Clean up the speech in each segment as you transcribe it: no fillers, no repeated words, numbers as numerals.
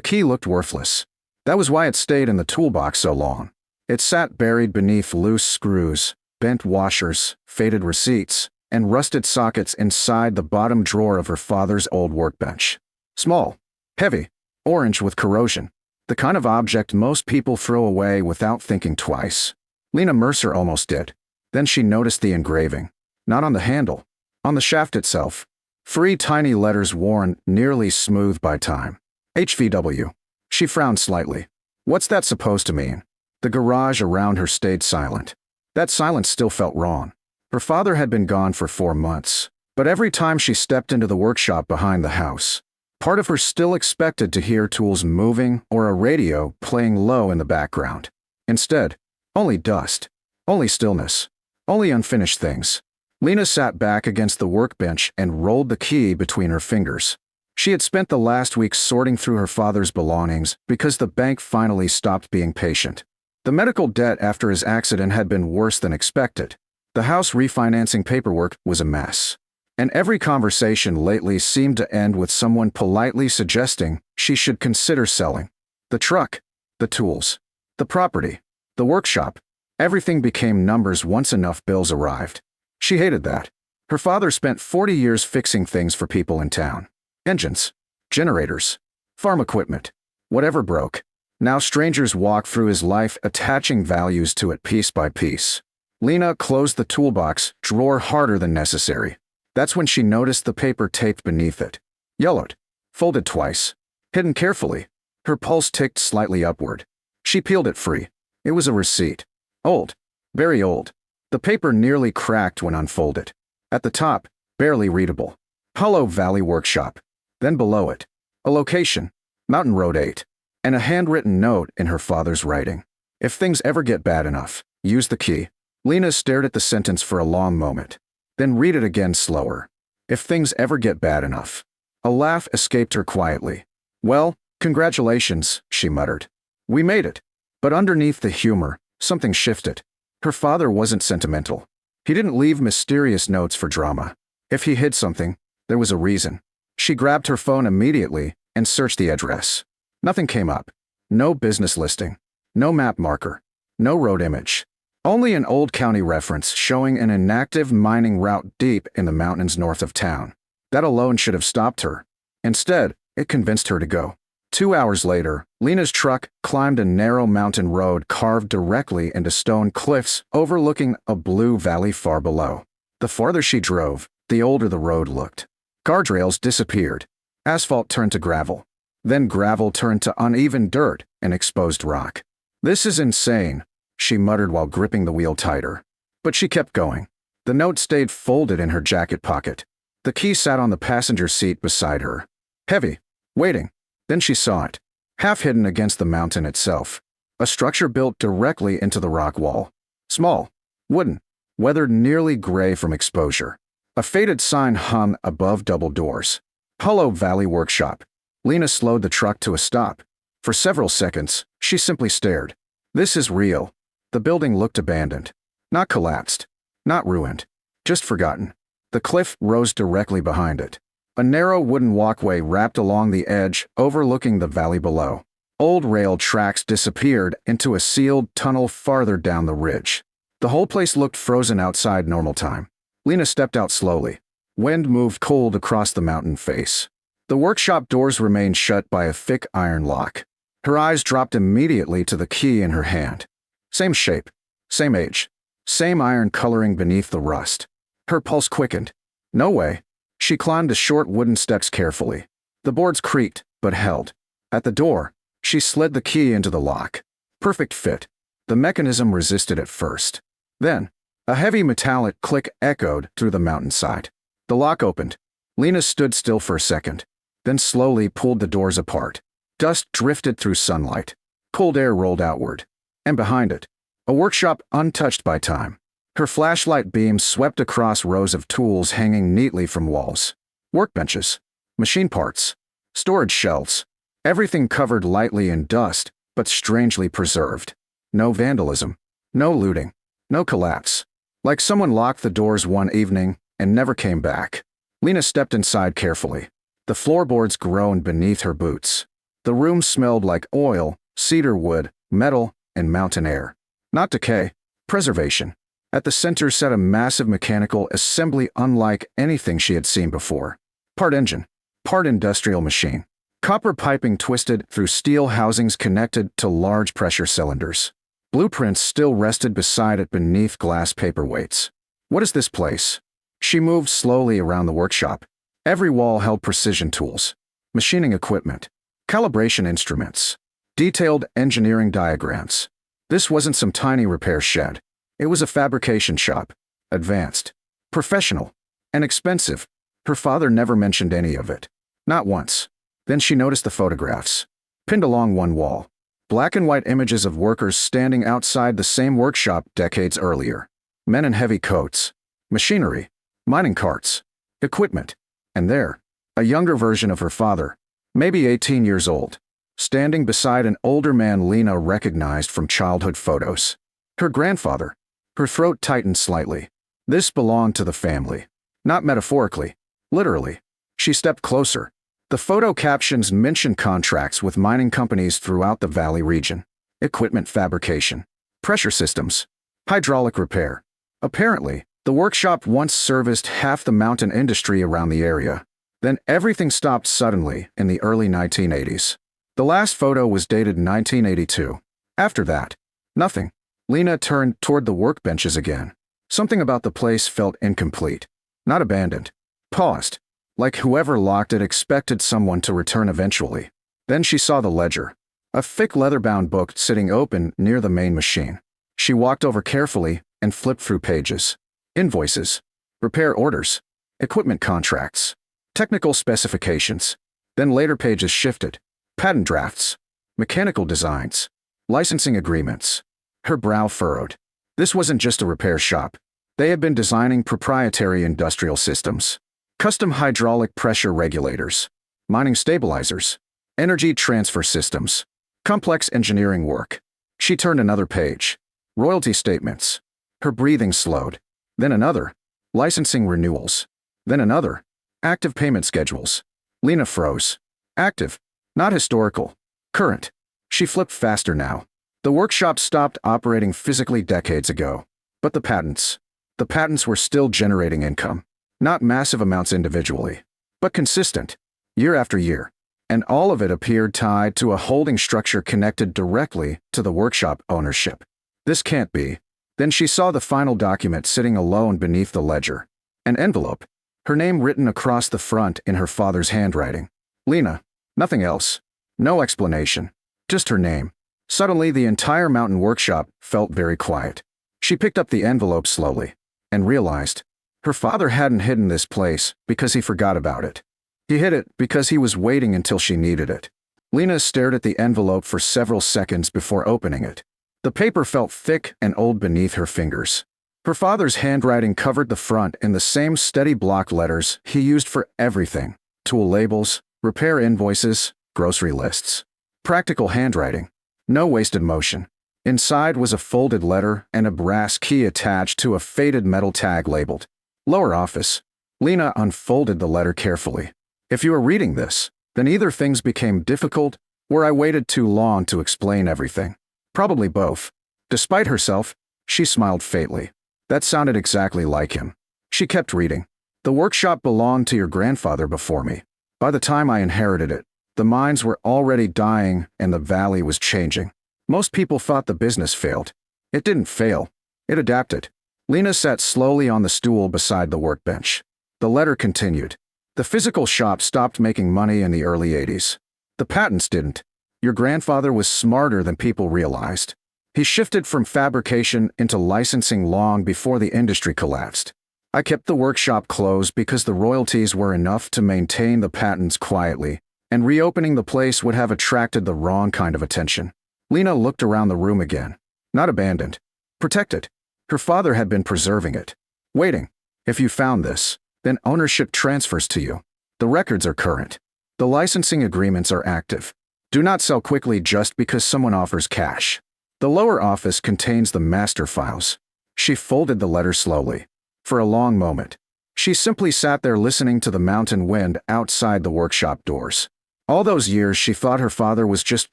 The key looked worthless. That was why it stayed in the toolbox so long. It sat buried beneath loose screws, bent washers, faded receipts, and rusted sockets inside the bottom drawer of her father's old workbench. Small, heavy, orange with corrosion. The kind of object most people throw away without thinking twice. Lena Mercer almost did. Then she noticed the engraving. Not on the handle. On the shaft itself. 3 tiny letters worn, nearly smooth by time. HVW. She frowned slightly. What's that supposed to mean? The garage around her stayed silent. That silence still felt wrong. Her father had been gone for 4 months, but every time she stepped into the workshop behind the house, part of her still expected to hear tools moving or a radio playing low in the background. Instead, only dust, only stillness, only unfinished things. Lena sat back against the workbench and rolled the key between her fingers. She had spent the last week sorting through her father's belongings because the bank finally stopped being patient. The medical debt after his accident had been worse than expected. The house refinancing paperwork was a mess. And every conversation lately seemed to end with someone politely suggesting she should consider selling. The truck, the tools, the property, the workshop, everything became numbers once enough bills arrived. She hated that. Her father spent 40 years fixing things for people in town. Engines, generators, farm equipment, whatever broke. Now strangers walk through his life attaching values to it piece by piece. Lena closed the toolbox drawer harder than necessary. That's when she noticed the paper taped beneath it. Yellowed, folded twice, hidden carefully. Her pulse ticked slightly upward. She peeled it free. It was a receipt. Old, very old. The paper nearly cracked when unfolded. At the top, barely readable. Hollow Valley Workshop. Then below it, a location, Mountain Road 8, and a handwritten note in her father's writing. If things ever get bad enough, use the key. Lena stared at the sentence for a long moment, then read it again slower. If things ever get bad enough. A laugh escaped her quietly. Well, congratulations, she muttered. We made it. But underneath the humor, something shifted. Her father wasn't sentimental. He didn't leave mysterious notes for drama. If he hid something, there was a reason. She grabbed her phone immediately and searched the address. Nothing came up. No business listing. No map marker. No road image. Only an old county reference showing an inactive mining route deep in the mountains north of town. That alone should have stopped her. Instead, it convinced her to go. 2 hours later, Lena's truck climbed a narrow mountain road carved directly into stone cliffs overlooking a blue valley far below. The farther she drove, the older the road looked. Guardrails disappeared. Asphalt turned to gravel. Then gravel turned to uneven dirt and exposed rock. This is insane, she muttered while gripping the wheel tighter. But she kept going. The note stayed folded in her jacket pocket. The key sat on the passenger seat beside her. Heavy. Waiting. Then she saw it. Half hidden against the mountain itself. A structure built directly into the rock wall. Small. Wooden. Weathered nearly gray from exposure. A faded sign hung above double doors. Hollow Valley Workshop. Lena slowed the truck to a stop. For several seconds, she simply stared. This is real. The building looked abandoned. Not collapsed. Not ruined. Just forgotten. The cliff rose directly behind it. A narrow wooden walkway wrapped along the edge, overlooking the valley below. Old rail tracks disappeared into a sealed tunnel farther down the ridge. The whole place looked frozen outside normal time. Lena stepped out slowly. Wind moved cold across the mountain face. The workshop doors remained shut by a thick iron lock. Her eyes dropped immediately to the key in her hand. Same shape, same age, same iron coloring beneath the rust. Her pulse quickened. No way. She climbed the short wooden steps carefully. The boards creaked, but held. At the door, she slid the key into the lock. Perfect fit. The mechanism resisted at first. Then, a heavy metallic click echoed through the mountainside. The lock opened. Lena stood still for a second, then slowly pulled the doors apart. Dust drifted through sunlight. Cold air rolled outward. And behind it, a workshop untouched by time. Her flashlight beam swept across rows of tools hanging neatly from walls. Workbenches, machine parts, storage shelves. Everything covered lightly in dust, but strangely preserved. No vandalism. No looting. No collapse. Like someone locked the doors one evening and never came back. Lena stepped inside carefully. The floorboards groaned beneath her boots. The room smelled like oil, cedar wood, metal, and mountain air. Not decay, preservation. At the center sat a massive mechanical assembly unlike anything she had seen before. Part engine, part industrial machine. Copper piping twisted through steel housings connected to large pressure cylinders. Blueprints still rested beside it beneath glass paperweights. What is this place? She moved slowly around the workshop. Every wall held precision tools, machining equipment, calibration instruments, detailed engineering diagrams. This wasn't some tiny repair shed. It was a fabrication shop. Advanced, professional, and expensive. Her father never mentioned any of it. Not once. Then she noticed the photographs. Pinned along one wall. Black and white images of workers standing outside the same workshop decades earlier. Men in heavy coats. Machinery. Mining carts. Equipment. And there, a younger version of her father, maybe 18 years old, standing beside an older man Lena recognized from childhood photos. Her grandfather. Her throat tightened slightly. This belonged to the family. Not metaphorically. Literally. She stepped closer. The photo captions mentioned contracts with mining companies throughout the valley region. Equipment fabrication. Pressure systems. Hydraulic repair. Apparently, the workshop once serviced half the mountain industry around the area. Then everything stopped suddenly in the early 1980s. The last photo was dated 1982. After that, nothing. Lena turned toward the workbenches again. Something about the place felt incomplete. Not abandoned. Paused. Like whoever locked it expected someone to return eventually. Then she saw the ledger. A thick leather-bound book sitting open near the main machine. She walked over carefully and flipped through pages. Invoices. Repair orders. Equipment contracts. Technical specifications. Then later pages shifted. Patent drafts. Mechanical designs. Licensing agreements. Her brow furrowed. This wasn't just a repair shop. They had been designing proprietary industrial systems. Custom hydraulic pressure regulators. Mining stabilizers. Energy transfer systems. Complex engineering work. She turned another page. Royalty statements. Her breathing slowed. Then another. Licensing renewals. Then another. Active payment schedules. Lena froze. Active. Not historical. Current. She flipped faster now. The workshop stopped operating physically decades ago. But the patents. The patents were still generating income. Not massive amounts individually, but consistent, year after year. And all of it appeared tied to a holding structure connected directly to the workshop ownership. This can't be. Then she saw the final document sitting alone beneath the ledger. An envelope. Her name written across the front in her father's handwriting. Lena. Nothing else. No explanation. Just her name. Suddenly the entire mountain workshop felt very quiet. She picked up the envelope slowly and realized her father hadn't hidden this place because he forgot about it. He hid it because he was waiting until she needed it. Lena stared at the envelope for several seconds before opening it. The paper felt thick and old beneath her fingers. Her father's handwriting covered the front in the same steady block letters he used for everything: tool labels, repair invoices, grocery lists. Practical handwriting. No wasted motion. Inside was a folded letter and a brass key attached to a faded metal tag labeled Lower Office. Lena unfolded the letter carefully. If you are reading this, then either things became difficult or I waited too long to explain everything. Probably both. Despite herself, she smiled faintly. That sounded exactly like him. She kept reading. The workshop belonged to your grandfather before me. By the time I inherited it, the mines were already dying and the valley was changing. Most people thought the business failed. It didn't fail. It adapted. Lena sat slowly on the stool beside the workbench. The letter continued. The physical shop stopped making money in the early 80s. The patents didn't. Your grandfather was smarter than people realized. He shifted from fabrication into licensing long before the industry collapsed. I kept the workshop closed because the royalties were enough to maintain the patents quietly, and reopening the place would have attracted the wrong kind of attention. Lena looked around the room again. Not abandoned. Protected. Her father had been preserving it. Waiting. If you found this, then ownership transfers to you. The records are current. The licensing agreements are active. Do not sell quickly just because someone offers cash. The lower office contains the master files. She folded the letter slowly. For a long moment, she simply sat there listening to the mountain wind outside the workshop doors. All those years she thought her father was just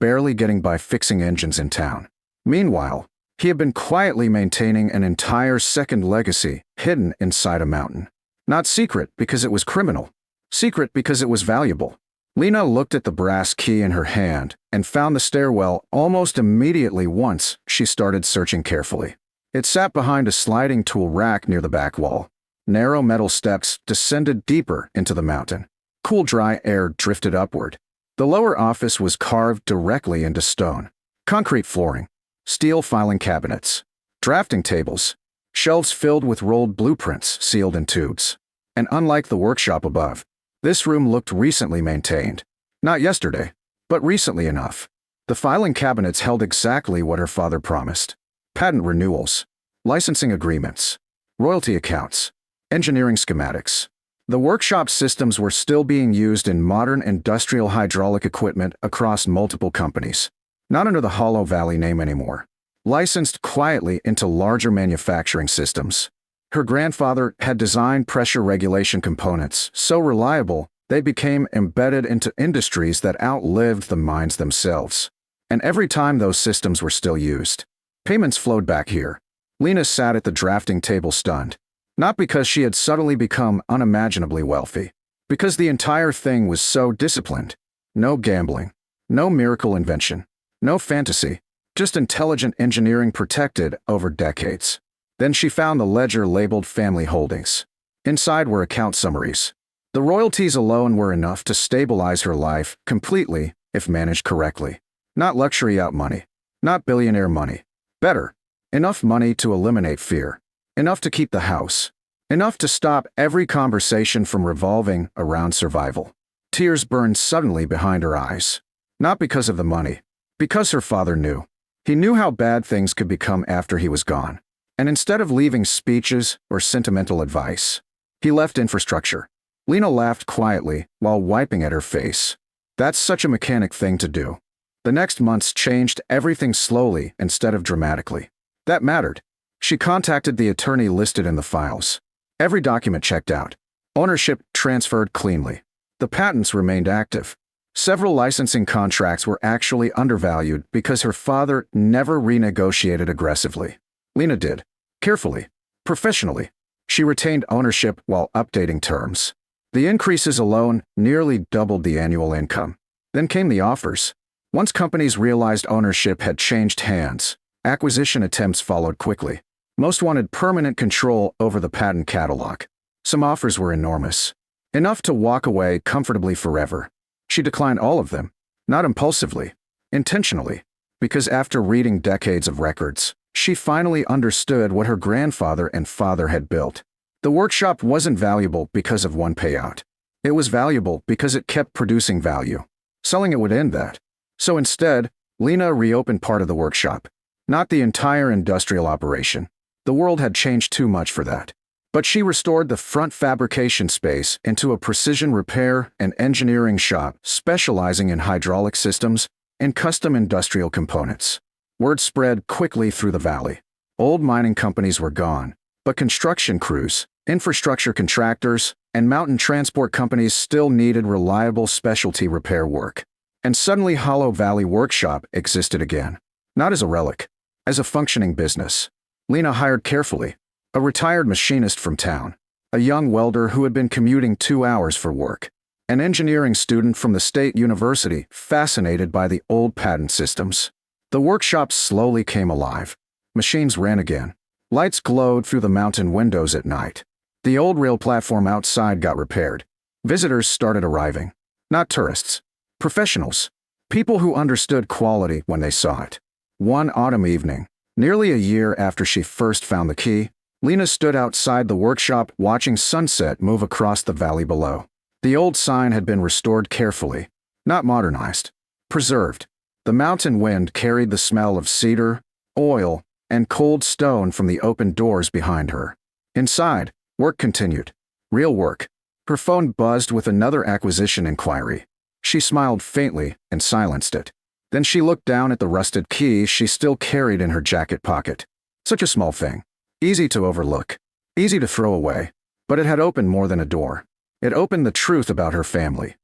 barely getting by fixing engines in town. Meanwhile, he had been quietly maintaining an entire second legacy hidden inside a mountain. Not secret because it was criminal. Secret because it was valuable. Lena looked at the brass key in her hand and found the stairwell almost immediately once she started searching carefully. It sat behind a sliding tool rack near the back wall. Narrow metal steps descended deeper into the mountain. Cool, dry air drifted upward. The lower office was carved directly into stone. Concrete flooring, steel filing cabinets, drafting tables, shelves filled with rolled blueprints sealed in tubes. And unlike the workshop above, this room looked recently maintained. Not yesterday, but recently enough. The filing cabinets held exactly what her father promised. Patent renewals, licensing agreements, royalty accounts, engineering schematics. The workshop systems were still being used in modern industrial hydraulic equipment across multiple companies. Not under the Hollow Valley name anymore. Licensed quietly into larger manufacturing systems. Her grandfather had designed pressure regulation components so reliable they became embedded into industries that outlived the mines themselves. And every time those systems were still used, payments flowed back here. Lena sat at the drafting table stunned. Not because she had suddenly become unimaginably wealthy. Because the entire thing was so disciplined. No gambling. No miracle invention. No fantasy. Just intelligent engineering protected over decades. Then she found the ledger labeled Family Holdings. Inside were account summaries. The royalties alone were enough to stabilize her life completely if managed correctly. Not luxury out money. Not billionaire money. Better. Enough money to eliminate fear. Enough to keep the house. Enough to stop every conversation from revolving around survival. Tears burned suddenly behind her eyes. Not because of the money. Because her father knew. He knew how bad things could become after he was gone. And instead of leaving speeches or sentimental advice, he left infrastructure. Lena laughed quietly while wiping at her face. That's such a mechanic thing to do. The next months changed everything slowly instead of dramatically. That mattered. She contacted the attorney listed in the files. Every document checked out. Ownership transferred cleanly. The patents remained active. Several licensing contracts were actually undervalued because her father never renegotiated aggressively. Lena did. Carefully. Professionally. She retained ownership while updating terms. The increases alone nearly doubled the annual income. Then came the offers. Once companies realized ownership had changed hands, acquisition attempts followed quickly. Most wanted permanent control over the patent catalog. Some offers were enormous. Enough to walk away comfortably forever. She declined all of them. Not impulsively. Intentionally. Because after reading decades of records, she finally understood what her grandfather and father had built. The workshop wasn't valuable because of one payout. It was valuable because it kept producing value. Selling it would end that. So instead, Lena reopened part of the workshop. Not the entire industrial operation. The world had changed too much for that. But she restored the front fabrication space into a precision repair and engineering shop specializing in hydraulic systems and custom industrial components. Word spread quickly through the valley. Old mining companies were gone, but construction crews, infrastructure contractors, and mountain transport companies still needed reliable specialty repair work. And suddenly Hollow Valley Workshop existed again. Not as a relic, as a functioning business. Lena hired carefully. A retired machinist from town. A young welder who had been commuting 2 hours for work. An engineering student from the state university fascinated by the old patent systems. The workshop slowly came alive. Machines ran again. Lights glowed through the mountain windows at night. The old rail platform outside got repaired. Visitors started arriving. Not tourists. Professionals. People who understood quality when they saw it. One autumn evening, nearly a year after she first found the key, Lena stood outside the workshop watching sunset move across the valley below. The old sign had been restored carefully. Not modernized. Preserved. The mountain wind carried the smell of cedar, oil, and cold stone from the open doors behind her. Inside, work continued. Real work. Her phone buzzed with another acquisition inquiry. She smiled faintly and silenced it. Then she looked down at the rusted key she still carried in her jacket pocket. Such a small thing. Easy to overlook. Easy to throw away. But it had opened more than a door. It opened the truth about her family.